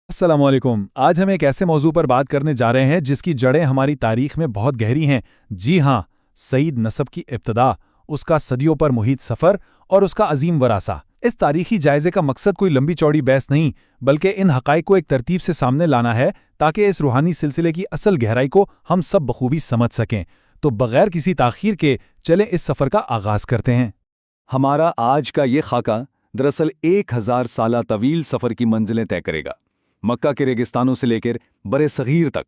अस्सलाम वालेकुम। आज हम एक ऐसे मौजू पर बात करने जा रहे हैं जिसकी जड़ें हमारी तारीख में बहुत गहरी हैं। जी हाँ, सईद नसब की इब्तिदा, उसका सदियों पर मुहित सफ़र और उसका अजीम वरासा। इस तारीखी जायजे का मकसद कोई लंबी चौड़ी बहस नहीं, बल्कि इन हक़ाइक़ को एक तरतीब से सामने लाना है ताकि इस रूहानी सिलसिले की असल गहराई को हम सब बखूबी समझ सकें। तो बग़ैर किसी ताख़ीर के चलें इस सफ़र का आगाज़ करते हैं। हमारा आज का ये खाका दरअसल 1000 साला तवील सफ़र की मंजिलें तय करेगा, मक्का के रेगिस्तानों से लेकर बरे सग़ीर तक।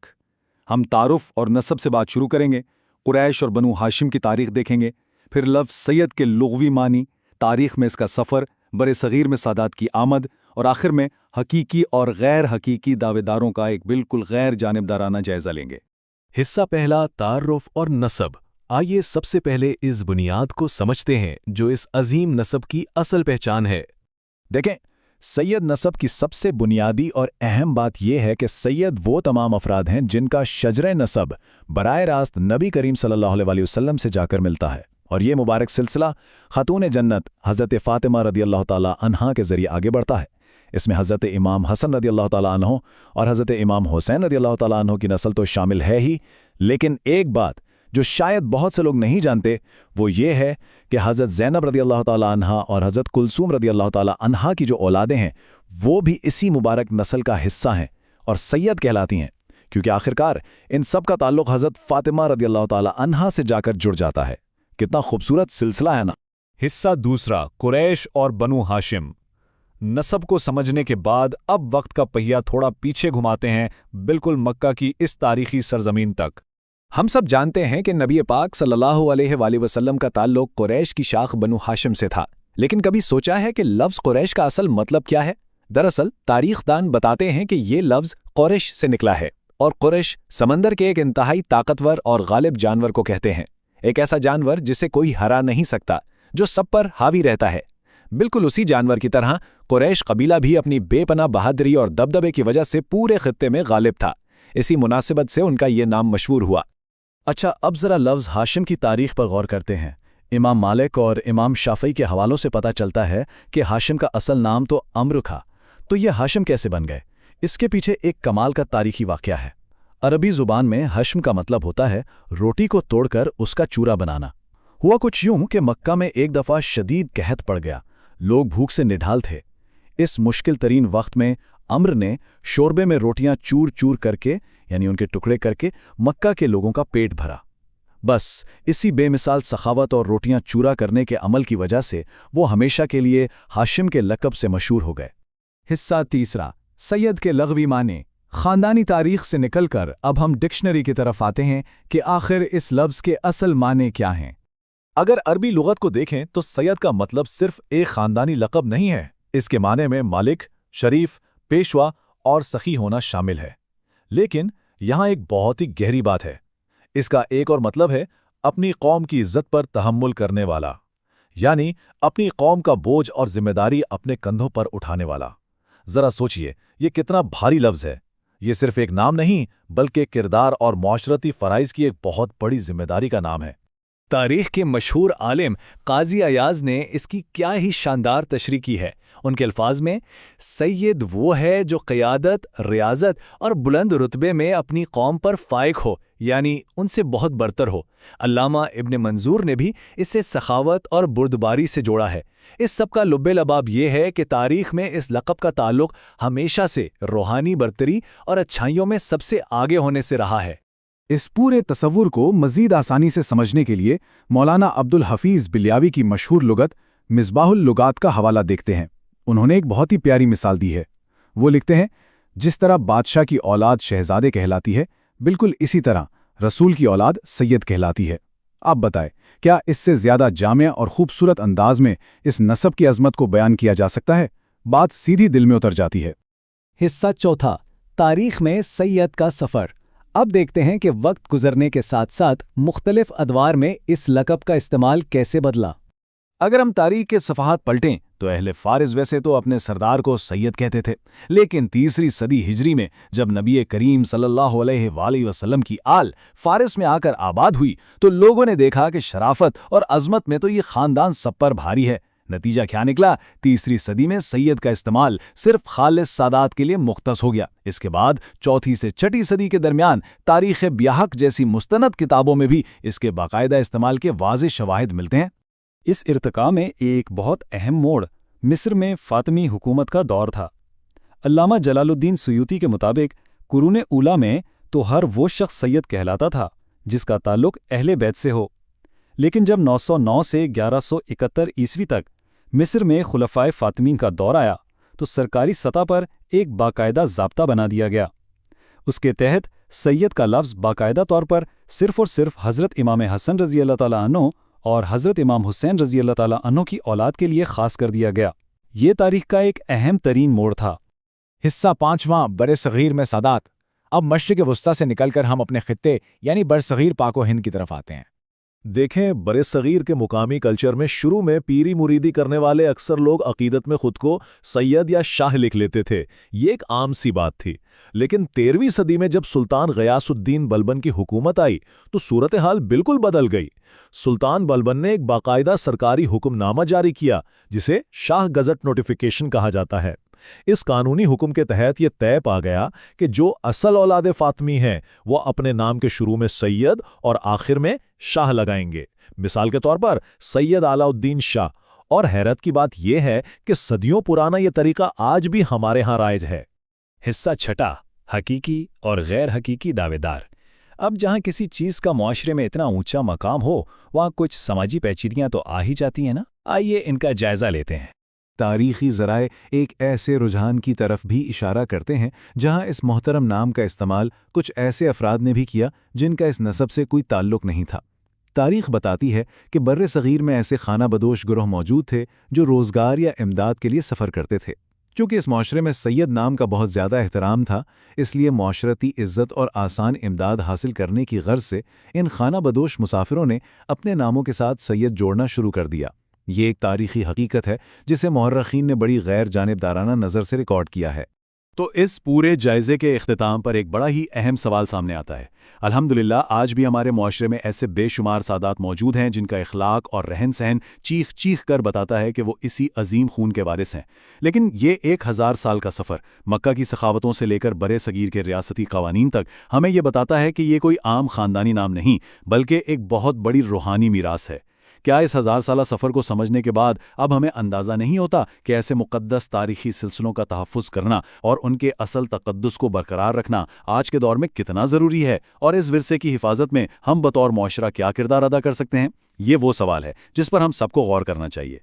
हम तारुफ और नसब से बात शुरू करेंगे, कुरैश और बनु हाशिम की तारीख देखेंगे, फिर लफ्ज़ सैयद के लुग़वी मानी, तारीख में इसका सफ़र, बरे सग़ीर में सादात की आमद और आखिर में हकीकी और गैर हकीकी दावेदारों का एक बिल्कुल गैर जानिबदाराना जायज़ा लेंगे। हिस्सा पहला, तारुफ और नसब। आइए सबसे पहले इस बुनियाद को समझते हैं जो इस अजीम नसब की असल पहचान है। देखें, सैयद नसब की सबसे बुनियादी और अहम बात यह है कि सैयद वो तमाम अफराद हैं जिनका शजरे नसब बराए रास्त नबी करीम सल्लल्लाहु अलैहि वसल्लम से जाकर मिलता है, और ये मुबारक सिलसिला खातून जन्नत हज़रत फ़ातिमा रदियल्लाहु ताला अन्हा के ज़रिए आगे बढ़ता है। इसमें हज़रत इमाम हसन रदियल्लाहु ताला अन्हो और हज़रत इमाम हुसैन रदियल्लाहु ताला अन्हो की नस्ल तो शामिल है ही, लेकिन एक बात जो शायद बहुत से लोग नहीं जानते वो ये है कि हज़रत ज़ैनब रदियल्लाहु ताला अन्हा और हज़रत कुलसूम रदियल्लाहु ताला अन्हा की जो औलादें हैं वो भी इसी मुबारक नस्ल का हिस्सा हैं और सैयद कहलाती हैं, क्योंकि आखिरकार इन सब का ताल्लुक़ हज़रत फ़ातिमा रदियल्लाहु ताला अन्हा से जाकर जुड़ जाता है। कितना खूबसूरत सिलसिला है ना। हिस्सा दूसरा, कुरैश और बनु हाशिम। नसब को समझने के बाद अब वक्त का पहिया थोड़ा पीछे घुमाते हैं, बिल्कुल मक्का की इस तारीखी सरजमीन तक। हम सब जानते हैं कि नबी पाक सल्लल्लाहु अलैहि वसल्लम का ताल्लुक़ कुरैश की शाख बनु हाशिम से था, लेकिन कभी सोचा है कि लफ्ज़ कुरैश का असल मतलब क्या है? दरअसल तारीखदान बताते हैं कि ये लफ्ज़ कुरैश से निकला है, और कुरैश समंदर के एक इंतहाई ताकतवर और गालिब जानवर को कहते हैं। एक ऐसा जानवर जिसे कोई हरा नहीं सकता, जो सब पर हावी रहता है। बिल्कुल उसी जानवर की तरह कुरैश कबीला भी अपनी बेपनाह बहादुरी और दबदबे की वजह से पूरे खित्ते में गालिब था। इसी मुनासिबत से उनका ये नाम मशहूर हुआ। अच्छा, अब ज़रा लफ्ज़ हाशिम की तारीख पर गौर करते हैं। इमाम मालिक और इमाम शाफ़ई के हवालों से पता चलता है कि हाशिम का असल नाम तो अम्र था। तो ये हाशिम कैसे बन गए? इसके पीछे एक कमाल का तारीखी वाक़या है। अरबी ज़ुबान में हश्म का मतलब होता है रोटी को तोड़कर उसका चूरा बनाना। हुआ कुछ यूं कि मक्का में एक दफ़ा शदीद कहत पड़ गया, लोग भूख से निढाल थे। इस मुश्किल तरीन वक्त में अम्र ने शोरबे में रोटियां चूर चूर करके, यानी उनके टुकड़े करके, मक्का के लोगों का पेट भरा। बस इसी बेमिसाल सखावत और रोटियां चूरा करने के अमल की वजह से वो हमेशा के लिए हाशिम के लक़ब से मशहूर हो गए। हिस्सा तीसरा, सैयद के लग़वी माने। ख़ानदानी तारीख से निकलकर अब हम डिक्शनरी की तरफ आते हैं कि आखिर इस लफ्ज़ के असल माने क्या हैं। अगर अरबी लुगत को देखें तो सैयद का मतलब सिर्फ एक ख़ानदानी लक़ब नहीं है। इसके माने में मालिक, शरीफ, पेशवा और सखी होना शामिल है। लेकिन यहाँ एक बहुत ही गहरी बात है। इसका एक और मतलब है अपनी कौम की इज्जत पर तहम्मुल करने वाला, यानी अपनी कौम का बोझ और जिम्मेदारी अपने कंधों पर उठाने वाला। ज़रा सोचिए, ये कितना भारी लफ्ज़ है। ये सिर्फ एक नाम नहीं, बल्कि किरदार और माशरती फ़राइज़ की एक बहुत बड़ी जिम्मेदारी का नाम है। तारीख के मशहूर आलिम काजी अयाज ने इसकी क्या ही शानदार तशरीह की है। उनके अल्फाज में, सैयद वो है जो क़यादत, रियाज़त और बुलंद रुतबे में अपनी कौम पर फ़ाइक हो, यानी उनसे बहुत बरतर हो। अल्लामा इब्न मंजूर ने भी इसे सखावत और बुर्दबारी से जोड़ा है। इस सब का लुब्बे लबाब ये है कि तारीख में इस लक़ब का ताल्लुक़ हमेशा से रूहानी बरतरी और अच्छाइयों में सबसे आगे होने से रहा है। इस पूरे तसव्वुर को मज़ीद आसानी से समझने के लिए मौलाना अब्दुल हफीज़ बिलियावी की मशहूर लुगत मिसबाहुल लुगात का हवाला देखते हैं। उन्होंने एक बहुत ही प्यारी मिसाल दी है। वो लिखते हैं, जिस तरह बादशाह की औलाद शहजादे कहलाती है, बिल्कुल इसी तरह रसूल की औलाद सैयद कहलाती है। आप बताएं, क्या इससे ज़्यादा जामिया और खूबसूरत अंदाज में इस नसब की अज़मत को बयान किया जा सकता है? बात सीधी दिल में उतर जाती है। हिस्सा चौथा, तारीख में सैयद का सफ़र। अब देखते हैं कि वक्त गुजरने के साथ साथ मुख्तलिफ अदवार में इस लक़ब का इस्तेमाल कैसे बदला। अगर हम तारीख के सफ़हात पलटें तो अहले फारिस वैसे तो अपने सरदार को सैयद कहते थे, लेकिन तीसरी सदी हिजरी में जब नबी करीम सल्लल्लाहु अलैहि वसल्लम की आल फारिस में आकर आबाद हुई तो लोगों ने देखा कि शराफत और अज़मत में तो ये ख़ानदान सब पर भारी है। نتیجہ کیا نکلا؟ تیسری صدی میں سید کا استعمال صرف خالص سادات کے لیے مختص ہو گیا۔ اس کے بعد چوتھی سے چھٹی صدی کے درمیان تاریخ بیہق جیسی مستند کتابوں میں بھی اس کے باقاعدہ استعمال کے واضح شواہد ملتے ہیں۔ اس ارتقاء میں ایک بہت اہم موڑ مصر میں فاطمی حکومت کا دور تھا۔ علامہ جلال الدین سیوطی کے مطابق قرون اولیٰ میں تو ہر وہ شخص سید کہلاتا تھا جس کا تعلق اہل بیت سے ہو، لیکن جب 909 سے 1171 عیسوی تک مصر میں خلفائے فاطمین کا دور آیا تو سرکاری سطح پر ایک باقاعدہ ضابطہ بنا دیا گیا۔ اس کے تحت سید کا لفظ باقاعدہ طور پر صرف اور صرف حضرت امام حسن رضی اللہ تعالیٰ عنہ اور حضرت امام حسین رضی اللہ تعالیٰ عنہ کی اولاد کے لیے خاص کر دیا گیا۔ یہ تاریخ کا ایک اہم ترین موڑ تھا۔ حصہ 5واں، برصغیر میں سادات۔ اب مشرق وسطیٰ سے نکل کر ہم اپنے خطے یعنی برصغیر پاک و ہند کی طرف آتے ہیں۔ دیکھیں، برصغیر کے مقامی کلچر میں شروع میں پیری مریدی کرنے والے اکثر لوگ عقیدت میں خود کو سید یا شاہ لکھ لیتے تھے۔ یہ ایک عام سی بات تھی، لیکن 13ویں صدی میں جب سلطان غیاث الدین بلبن کی حکومت آئی تو صورتحال بالکل بدل گئی۔ سلطان بلبن نے ایک باقاعدہ سرکاری حکم نامہ جاری کیا جسے شاہ گزٹ نوٹیفیکیشن کہا جاتا ہے۔ اس قانونی حکم کے تحت یہ طے پا گیا کہ جو اصل اولاد فاطمی ہیں وہ اپنے نام کے شروع میں سید اور آخر میں شاہ لگائیں گے۔ مثال کے طور پر سید علاء الدین شاہ۔ اور حیرت کی بات یہ ہے کہ صدیوں پرانا یہ طریقہ آج بھی ہمارے ہاں رائج ہے۔ حصہ 6، حقیقی اور غیر حقیقی دعوے دار۔ اب جہاں کسی چیز کا معاشرے میں اتنا اونچا مقام ہو وہاں کچھ سماجی پیچیدگیاں تو آ ہی جاتی ہیں نا۔ آئیے ان کا جائزہ لیتے ہیں۔ تاریخی ذرائع ایک ایسے رجحان کی طرف بھی اشارہ کرتے ہیں جہاں اس محترم نام کا استعمال کچھ ایسے افراد نے بھی کیا جن کا اس نسب سے کوئی تعلق نہیں تھا۔ تاریخ بتاتی ہے کہ بر صغیر میں ایسے خانہ بدوش گروہ موجود تھے جو روزگار یا امداد کے لیے سفر کرتے تھے۔ چونکہ اس معاشرے میں سید نام کا بہت زیادہ احترام تھا، اس لیے معاشرتی عزت اور آسان امداد حاصل کرنے کی غرض سے ان خانہ بدوش مسافروں نے اپنے ناموں کے ساتھ سید جوڑنا شروع کر دیا۔ یہ ایک تاریخی حقیقت ہے جسے مورخین نے بڑی غیر جانبدارانہ نظر سے ریکارڈ کیا ہے۔ تو اس پورے جائزے کے اختتام پر ایک بڑا ہی اہم سوال سامنے آتا ہے۔ الحمدللہ آج بھی ہمارے معاشرے میں ایسے بے شمار سادات موجود ہیں جن کا اخلاق اور رہن سہن چیخ چیخ کر بتاتا ہے کہ وہ اسی عظیم خون کے وارث ہیں۔ لیکن یہ 1000 سال کا سفر مکہ کی سخاوتوں سے لے کر برے صغیر کے ریاستی قوانین تک ہمیں یہ بتاتا ہے کہ یہ کوئی عام خاندانی نام نہیں بلکہ ایک بہت بڑی روحانی میراث ہے۔ کیا اس 1000 سالہ سفر کو سمجھنے کے بعد اب ہمیں اندازہ نہیں ہوتا کہ ایسے مقدس تاریخی سلسلوں کا تحفظ کرنا اور ان کے اصل تقدس کو برقرار رکھنا آج کے دور میں کتنا ضروری ہے، اور اس ورثے کی حفاظت میں ہم بطور معاشرہ کیا کردار ادا کر سکتے ہیں؟ یہ وہ سوال ہے جس پر ہم سب کو غور کرنا چاہیے۔